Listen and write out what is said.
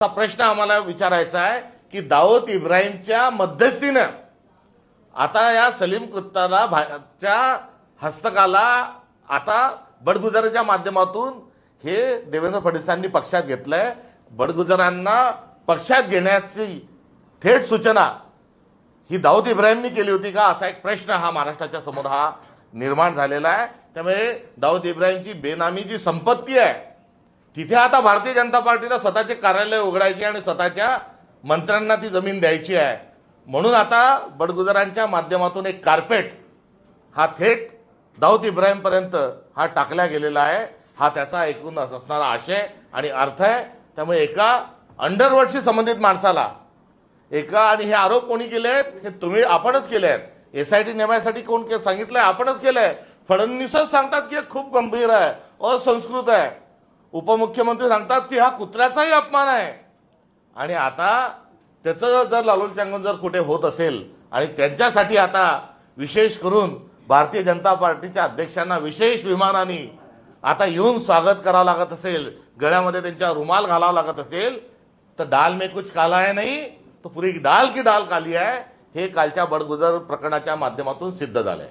प्रश्न आम्हाला विचारायचा आहे की दाऊद इब्राहिमच्या मध्यस्थीने आता या सलीम कुत्ताच्या हस्तकाला आता बडगुजरच्या माध्यमातून हे देवेंद्र फडणवीसांनी पक्षात घेतलंय। बडगुजरांना पक्षात घेण्याची थेट सूचना ही दाऊद इब्राहिमनी केली होती का, असा एक प्रश्न हा महाराष्ट्राच्या समोर हा निर्माण झालेला आहे। त्यामुळे दाऊद इब्राहिमची बेनामी जी संपत्ती आहे तिथे आता भारतीय जनता पार्टीला स्वतःचे कार्यालय उघडायचे आणि स्वतःच्या मंत्र्यांना ती जमीन द्यायची आहे। म्हणून आता बडगुजरांच्या माध्यमातून एक कार्पेट हा थेट दाऊद इब्राहिम पर्यंत हा टाकला गेलेला आहे। हा त्याचा एकूण असणारा आशय आणि अर्थ आहे। त्यामुळे एका अंडरवर्ल्डशी संबंधित माणसाला आणि हे आरोप कोणी केलेत, हे तुम्ही आपणच केले आहेत। एसआयटी नेमण्यासाठी कोण सांगितलंय, आपणच केलंय। फडणवीसच सांगतात की खूप गंभीर आहे, असंस्कृत आहे। उपमुख्यमंत्री सांगतात की हा कुत्र्याचाही अपमान आहे। आणि आता त्याचं जर लालूचांगण जर कुठे होत असेल आणि त्यांच्यासाठी आता विशेष करून भारतीय जनता पार्टीच्या अध्यक्षांना विशेष विमानाने आता येऊन स्वागत करावं लागत असेल, गळ्यामध्ये त्यांच्या रुमाल घालावं लागत असेल, तर दाल में कुछ काला है नहीं तो पुरी दाल की दाल काली आहे, हे कालच्या बडगुजर प्रकरणाच्या माध्यमातून सिद्ध झालंय।